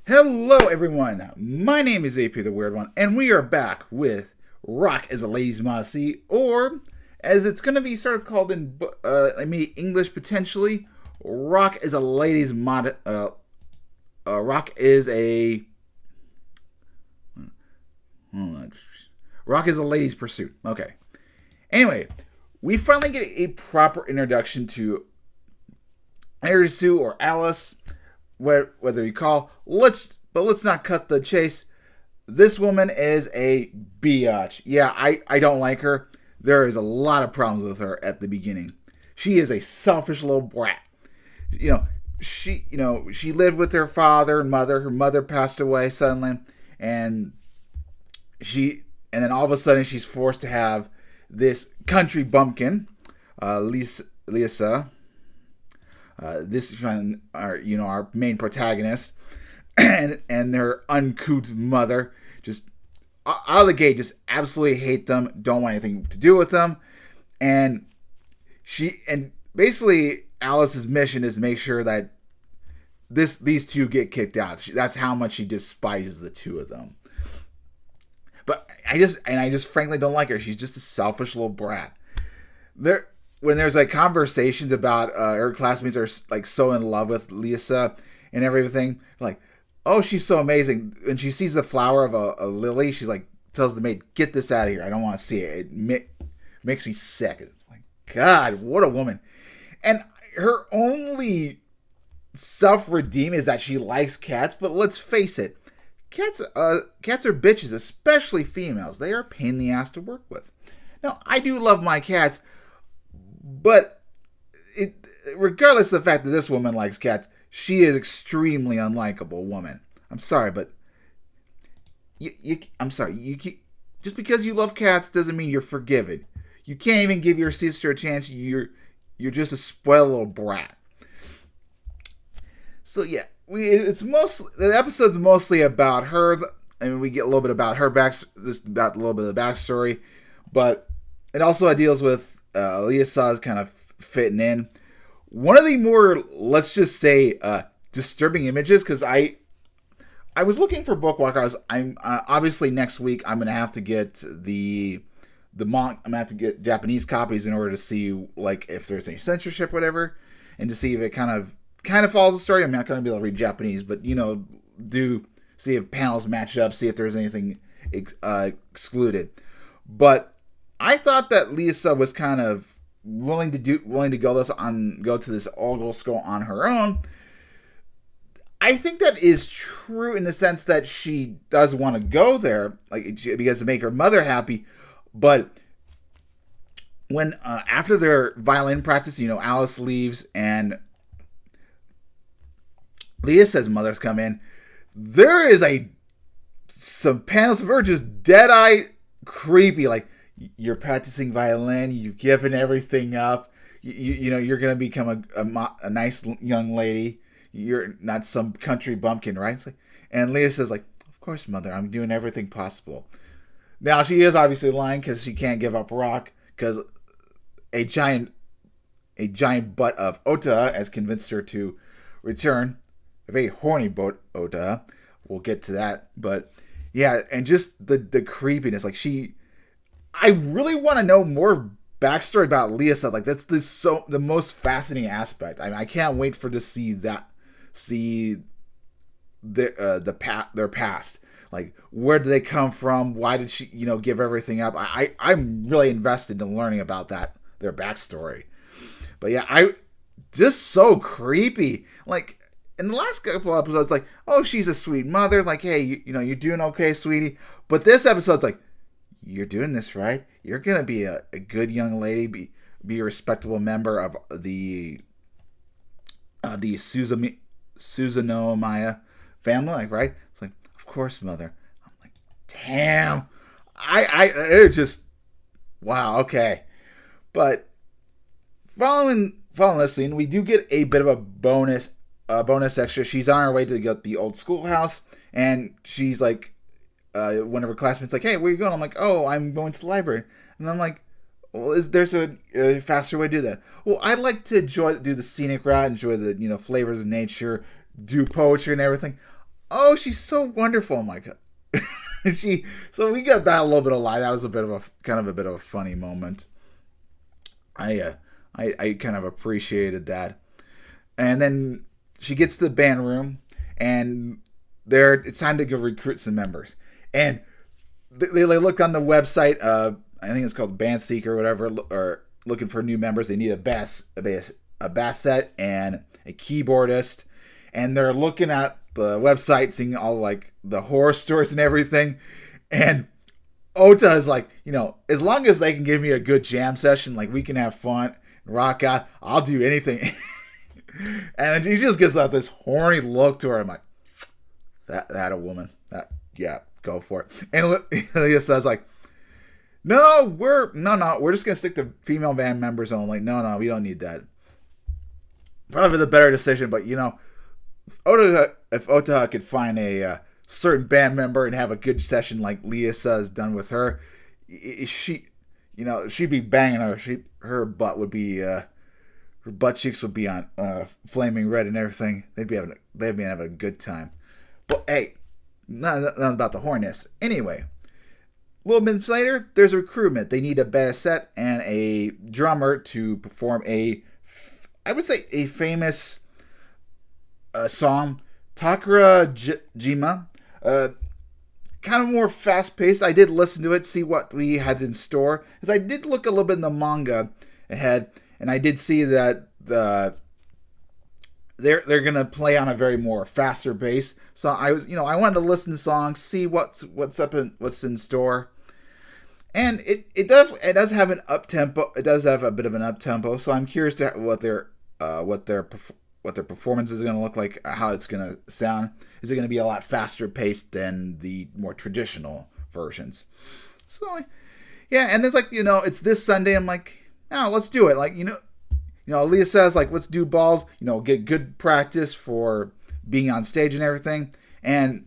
Hello, everyone. My name is AP the Weird One, and we are back with Rock as a Lady's Modesty, or as it's going to be sort of called in English potentially, Rock is a Lady's Mod. Rock is a. Rock is a Lady's Pursuit. Okay. Anyway, we finally get a proper introduction to Arisu or Alice, whether you call. Let's not cut the chase. This woman is a biatch. Yeah, I don't like her. There is a lot of problems with her at the beginning. She is a selfish little brat. She lived with her father and mother. Her mother passed away suddenly, and then all of a sudden she's forced to have this country bumpkin, Lilisa. This is our main protagonist, and their uncouth mother just out of the gate just absolutely hate them, don't want anything to do with them, and basically Alice's mission is to make sure that these two get kicked out. That's how much she despises the two of them. But I just frankly don't like her. She's just a selfish little brat. When there's like conversations about her classmates are like so in love with Lisa and everything, like, oh, she's so amazing. When she sees the flower of a lily, she's like, tells the maid, get this out of here. I don't want to see it. It makes me sick. It's like, God, what a woman. And her only self-redeem is that she likes cats, but let's face it, cats are bitches, especially females. They are a pain in the ass to work with. Now, I do love my cats, but regardless of the fact that this woman likes cats, she is extremely unlikable woman. I'm sorry, but just because you love cats doesn't mean you're forgiven. You can't even give your sister a chance. You're just a spoiled little brat. So yeah, the episode's mostly about her. I mean, we get a little bit about her about a little bit of the backstory, but it also deals with Lisa's kind of fitting in. One of the more, let's just say, disturbing images, because I was looking for Bookwalker. I'm obviously next week I'm gonna have to get I'm gonna have to get Japanese copies in order to see like if there's any censorship, or whatever, and to see if it kind of follows the story. I'm not gonna be able to read Japanese, but do see if panels match up, see if there's anything excluded. But I thought that Lisa was kind of willing to go to this all-girl school on her own. I think that is true in the sense that she does want to go there, because to make her mother happy. But when after their violin practice, Alice leaves and Lisa's mother's come in. There is some panels of her just dead-eye creepy, like, you're practicing violin, you've given everything up, you're going to become a nice young lady, you're not some country bumpkin, right? It's like, and Leah says, like, of course, mother, I'm doing everything possible. Now, she is obviously lying because she can't give up Rock, because a giant butt of Ota has convinced her to return. A very horny boat Ota. We'll get to that. But, yeah, and just the creepiness, like, I really want to know more backstory about Lisa. Like, that's the most fascinating aspect. I mean, I can't wait to see their past. Like, where did they come from? Why did she, give everything up? I'm really invested in learning about their backstory. But yeah, just so creepy. Like, in the last couple episodes, like, oh, she's a sweet mother. Like, hey, you're doing okay, sweetie. But this episode's like, you're doing this right. You're gonna be a good young lady, be a respectable member of the Suzunomiya family, like, right? It's like, of course, mother. I'm like, damn. It just, wow, okay. But following this scene, we do get a bit of a bonus extra. She's on her way to get the old schoolhouse, and she's like, one of her classmates like, hey, where are you going? I'm like, oh, I'm going to the library. And I'm like, well, there's a faster way to do that? Well, I'd like to do the scenic route, enjoy the flavors of nature, do poetry and everything. "Oh, she's so wonderful." I'm like, so we got that a little bit of lie. That was a bit of a kind of a bit of a funny moment. I kind of appreciated that. And then she gets to the band room, and there it's time to go recruit some members. And they look on the website. I think it's called Band Seeker or whatever, or looking for new members. They need a bass set and a keyboardist, and they're looking at the website, seeing all like the horror stories and everything. And Ota is like, as long as they can give me a good jam session, like we can have fun and rock out, I'll do anything. And he just gives out this horny look to her. I'm like, that a woman. Yeah, go for it. And Lilisa says like, no, we're just gonna stick to female band members only. No, we don't need that. Probably the better decision, but if Ota could find a certain band member and have a good session like Lilisa has done with her, she'd be banging her. Her butt would be, her butt cheeks would be on flaming red and everything. They'd be having a good time. But hey, nothing about the horniness. Anyway, a little minutes later, there's a recruitment. They need a bassette and a drummer to perform I would say a famous song, Takara Jima. Kind of more fast paced. I did listen to it, see what we had in store, because I did look a little bit in the manga ahead, and I did see that they're gonna play on a very more faster pace. So I wanted to listen to songs, see what's up and what's in store, and it does have an up tempo. It does have a bit of an up tempo. So I'm curious to what their performance is going to look like, how it's going to sound. Is it going to be a lot faster paced than the more traditional versions? So, yeah, and it's like, it's this Sunday. I'm like, let's do it. Like, Leah says, like, let's do balls, get good practice for being on stage and everything. And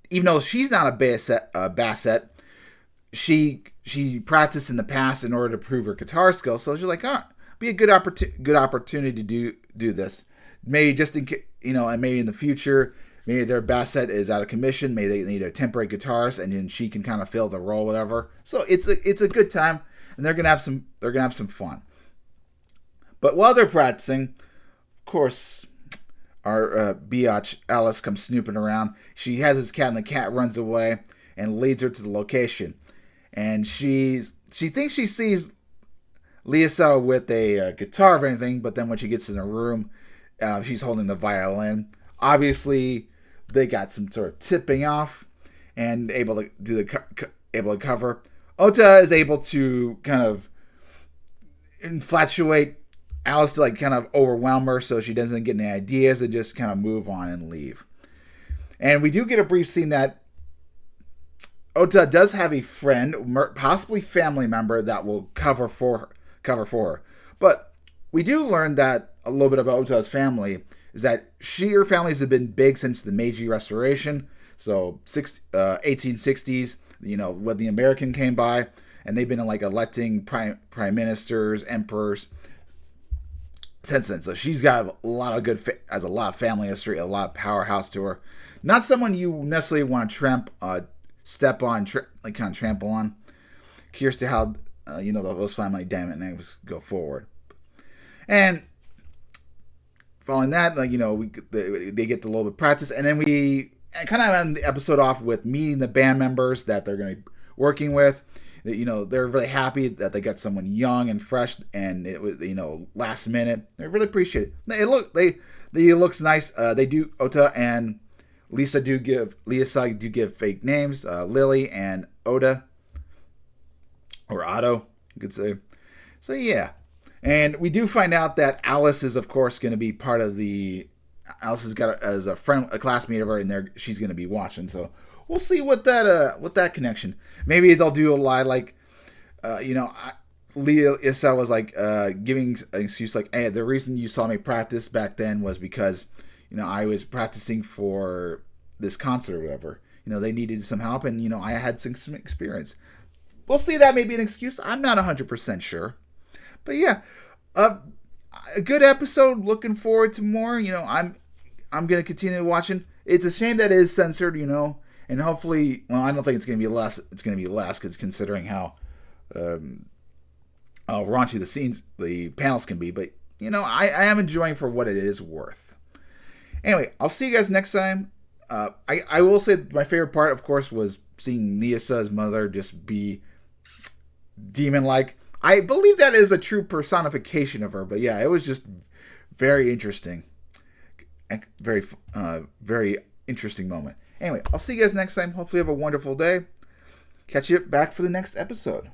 even though she's not a bassette, she practiced in the past in order to prove her guitar skills. So she's like, be a good opportunity to do this. Maybe just in and maybe in the future, maybe their bassette is out of commission. Maybe they need a temporary guitarist, and then she can kind of fill the role, whatever. So it's a good time, and they're gonna have some fun. But while they're practicing, of course, our biatch Alice comes snooping around. She has his cat, and the cat runs away and leads her to the location. And she thinks she sees Lilisa with a guitar or anything, but then when she gets in her room, she's holding the violin. Obviously, they got some sort of tipping off and able to cover. Ota is able to kind of infatuate Alice to like kind of overwhelm her, so she doesn't get any ideas and just kind of move on and leave. And we do get a brief scene that Ota does have a friend, possibly family member, that will cover for her. But we do learn that a little bit about Ota's family is that her families have been big since the Meiji Restoration, so 1860s. When the American came by, and they've been like electing prime ministers, emperors since then. So she's got a lot of has a lot of family history, a lot of powerhouse to her. Not someone you necessarily want to step on, kind of trample on. Curious to how those family dynamics go forward. And following that, they get a little bit of practice, and then we kind of end the episode off with meeting the band members that they're going to be working with. They're really happy that they got someone young and fresh, and it was last minute. They really appreciate it. It looks nice. They do. Ota and Lilisa do give fake names, Lily and Oda, or Otto, you could say. So yeah, and we do find out that Alice is, of course, going to be part of the. Alice has got as a friend, a classmate of her, and there she's going to be watching. So we'll see what that connection. Maybe they'll do a lie like, Lilisa was like giving an excuse like, hey, the reason you saw me practice back then was because I was practicing for this concert or whatever. They needed some help, and I had some experience. We'll see, that may be an excuse. I'm not 100% sure, but yeah, a good episode. Looking forward to more. I'm gonna continue watching. it's a shame that it is censored, and hopefully, well, I don't think it's going to be less. It's going to be less because considering how raunchy the panels can be. But I am enjoying for what it is worth. Anyway, I'll see you guys next time. I will say my favorite part, of course, was seeing Lisa's mother just be demon-like. I believe that is a true personification of her, but yeah, it was just very interesting. Very, very interesting moment. Anyway, I'll see you guys next time. Hopefully you have a wonderful day. Catch you back for the next episode.